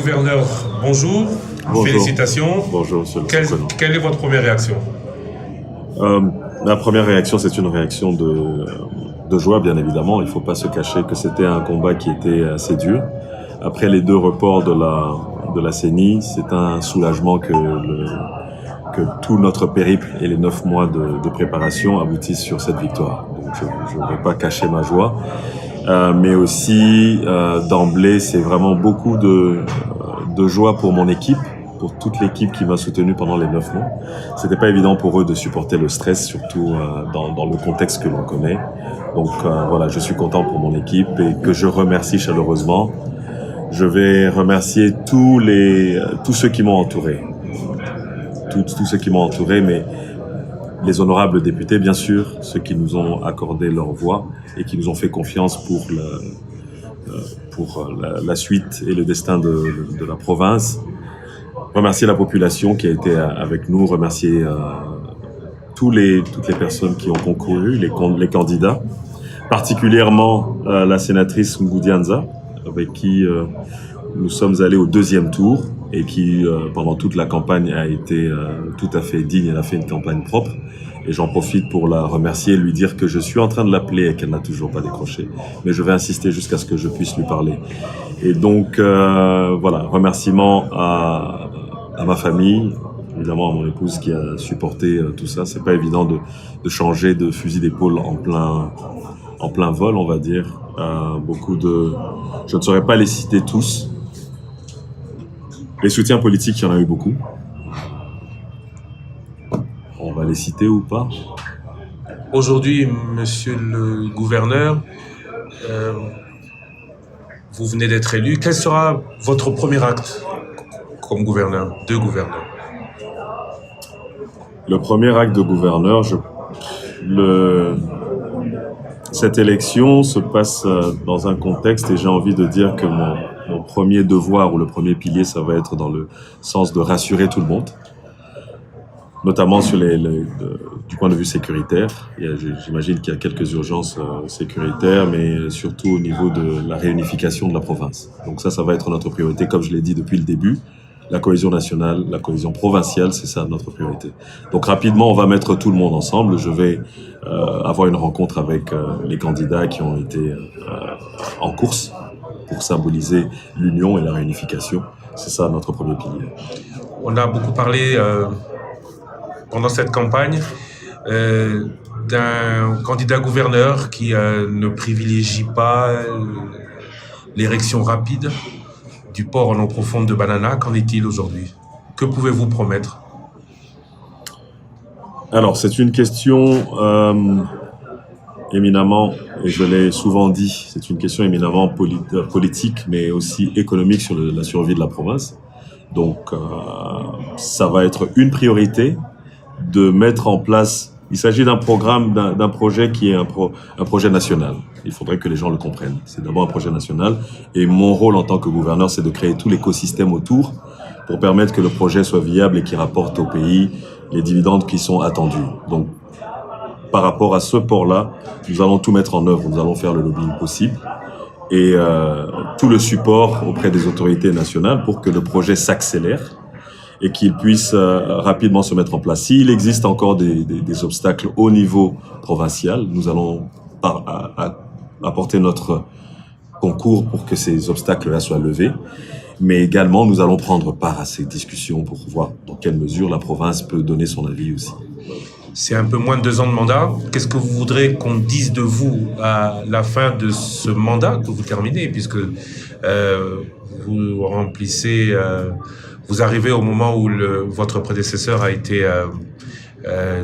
gouverneur, bonjour. Bonjour. Félicitations. Bonjour, monsieur le Quelle, président. quelle est votre première réaction? La première réaction, c'est une réaction de joie, bien évidemment. Il ne faut pas se cacher que c'était un combat qui était assez dur. Après les 2 reports de la CENI, c'est un soulagement que tout notre périple et les 9 mois de préparation aboutissent sur cette victoire. Donc je ne vais pas cacher ma joie. Mais aussi, d'emblée, c'est vraiment beaucoup de joie pour mon équipe, pour toute l'équipe qui m'a soutenu pendant les 9 mois. C'était pas évident pour eux de supporter le stress, surtout dans le contexte que l'on connaît. Donc voilà, je suis content pour mon équipe et que je remercie chaleureusement. Je vais remercier tous ceux qui m'ont entouré. Tous ceux qui m'ont entouré, mais les honorables députés, bien sûr, ceux qui nous ont accordé leur voix et qui nous ont fait confiance pour la suite et le destin de la province. Remercier la population qui a été avec nous, remercier toutes les personnes qui ont concouru, les candidats, particulièrement la sénatrice Ngoudianza, avec qui nous sommes allés au 2e tour et qui, pendant toute la campagne, a été tout à fait digne. Elle a fait une campagne propre. Et j'en profite pour la remercier et lui dire que je suis en train de l'appeler et qu'elle n'a toujours pas décroché. Mais je vais insister jusqu'à ce que je puisse lui parler. Et donc, voilà, remerciement à ma famille, évidemment à mon épouse qui a supporté tout ça. C'est pas évident de changer de fusil d'épaule en plein vol, on va dire. Je ne saurais pas les citer tous. Les soutiens politiques, il y en a eu beaucoup. On va les citer ou pas? Aujourd'hui, monsieur le gouverneur, vous venez d'être élu. Quel sera votre premier acte comme gouverneur, de gouverneur? Le premier acte de gouverneur, cette élection se passe dans un contexte et j'ai envie de dire que mon premier devoir ou le premier pilier, ça va être dans le sens de rassurer tout le monde, notamment sur du point de vue sécuritaire. J'imagine qu'il y a quelques urgences sécuritaires, mais surtout au niveau de la réunification de la province. Donc ça va être notre priorité, comme je l'ai dit depuis le début. La cohésion nationale, la cohésion provinciale, c'est ça notre priorité. Donc rapidement, on va mettre tout le monde ensemble. Je vais avoir une rencontre avec les candidats qui ont été en course pour symboliser l'union et la réunification. C'est ça notre premier pilier. On a beaucoup parlé pendant cette campagne d'un candidat gouverneur qui ne privilégie pas l'érection rapide du port en eau profonde de Banana. Qu'en est-il aujourd'hui? Que pouvez-vous promettre? Alors, c'est une question éminemment, et je l'ai souvent dit, c'est une question éminemment politique, mais aussi économique sur la survie de la province. Donc, ça va être une priorité de mettre en place. Il s'agit d'un programme, d'un projet qui est un projet national. Il faudrait que les gens le comprennent. C'est d'abord un projet national. Et mon rôle en tant que gouverneur, c'est de créer tout l'écosystème autour pour permettre que le projet soit viable et qu'il rapporte au pays les dividendes qui sont attendus. Donc, par rapport à ce port-là, nous allons tout mettre en œuvre. Nous allons faire le lobbying possible et tout le support auprès des autorités nationales pour que le projet s'accélère et qu'il puisse rapidement se mettre en place. S'il existe encore des obstacles au niveau provincial, nous allons apporter notre concours pour que ces obstacles-là soient levés. Mais également, nous allons prendre part à ces discussions pour voir dans quelle mesure la province peut donner son avis aussi. C'est un peu moins de 2 ans de mandat. Qu'est-ce que vous voudrez qu'on dise de vous à la fin de ce mandat que vous terminez, puisque vous remplissez... vous arrivez au moment où votre prédécesseur a été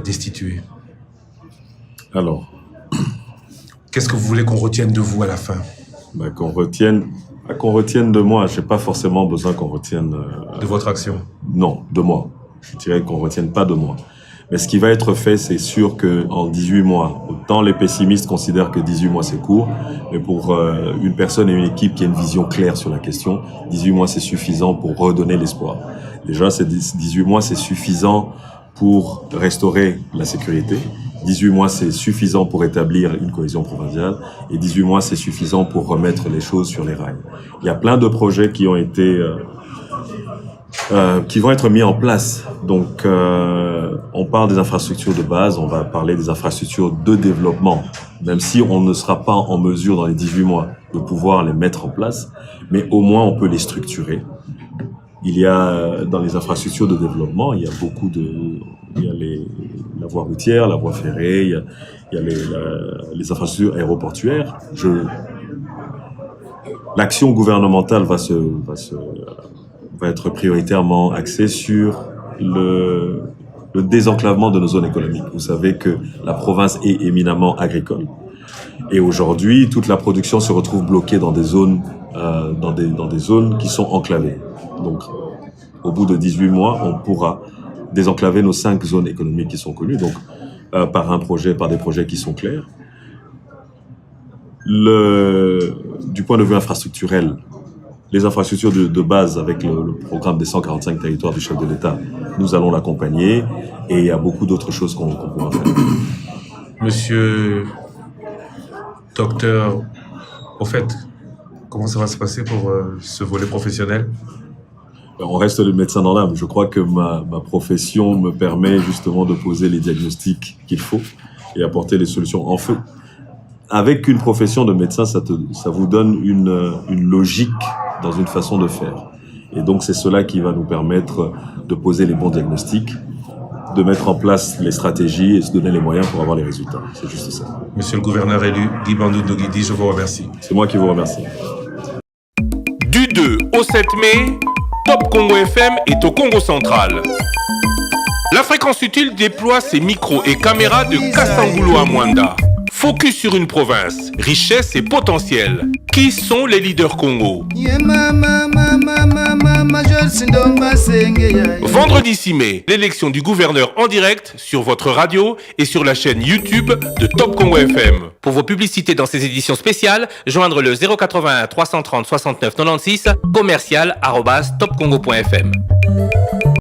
destitué. Alors, qu'est-ce que vous voulez qu'on retienne de vous à la fin? Qu'on retienne de moi. Je n'ai pas forcément besoin qu'on retienne... de votre action? Non, de moi. Je dirais qu'on ne retienne pas de moi. Mais ce qui va être fait, c'est sûr qu'en 18 mois, autant les pessimistes considèrent que 18 mois c'est court, mais pour une personne et une équipe qui a une vision claire sur la question, 18 mois c'est suffisant pour redonner l'espoir. Déjà, 18 mois c'est suffisant pour restaurer la sécurité. 18 mois, c'est suffisant pour établir une cohésion provinciale et 18 mois, c'est suffisant pour remettre les choses sur les rails. Il y a plein de projets qui ont été qui vont être mis en place. Donc, on parle des infrastructures de base, on va parler des infrastructures de développement, même si on ne sera pas en mesure dans les 18 mois de pouvoir les mettre en place, mais au moins on peut les structurer. Il y a, dans les infrastructures de développement, il y a beaucoup de... Il y a la voie routière, la voie ferrée, il y a les infrastructures aéroportuaires. L'action gouvernementale va être prioritairement axée sur le désenclavement de nos zones économiques. Vous savez que la province est éminemment agricole. Et aujourd'hui, toute la production se retrouve bloquée dans des zones, dans des zones qui sont enclavées. Donc, au bout de 18 mois, on pourra désenclaver nos 5 zones économiques qui sont connues, donc par des projets qui sont clairs. Du point de vue infrastructurel, les infrastructures de base avec le programme des 145 territoires du chef de l'État, nous allons l'accompagner et il y a beaucoup d'autres choses qu'on pourra faire. Monsieur docteur, au fait, comment ça va se passer pour ce volet professionnel? On reste le médecin dans l'âme. Je crois que ma profession me permet justement de poser les diagnostics qu'il faut et apporter les solutions en feu. Avec une profession de médecin, ça vous donne une logique dans une façon de faire. Et donc, c'est cela qui va nous permettre de poser les bons diagnostics, de mettre en place les stratégies et se donner les moyens pour avoir les résultats. C'est juste ça. Monsieur le gouverneur élu, Guy Bandou Ndoguidi, je vous remercie. C'est moi qui vous remercie. Du 2 au 7 mai, Top Congo FM est au Congo central. La fréquence utile déploie ses micros et caméras de Kassangoulou à Mwanda. Focus sur une province, richesse et potentiel. Qui sont les leaders Congo? Vendredi 6 mai, l'élection du gouverneur en direct sur votre radio et sur la chaîne YouTube de Top Congo FM. Pour vos publicités dans ces éditions spéciales, joindre le 081 330 69 96 commercial@topcongo.fm.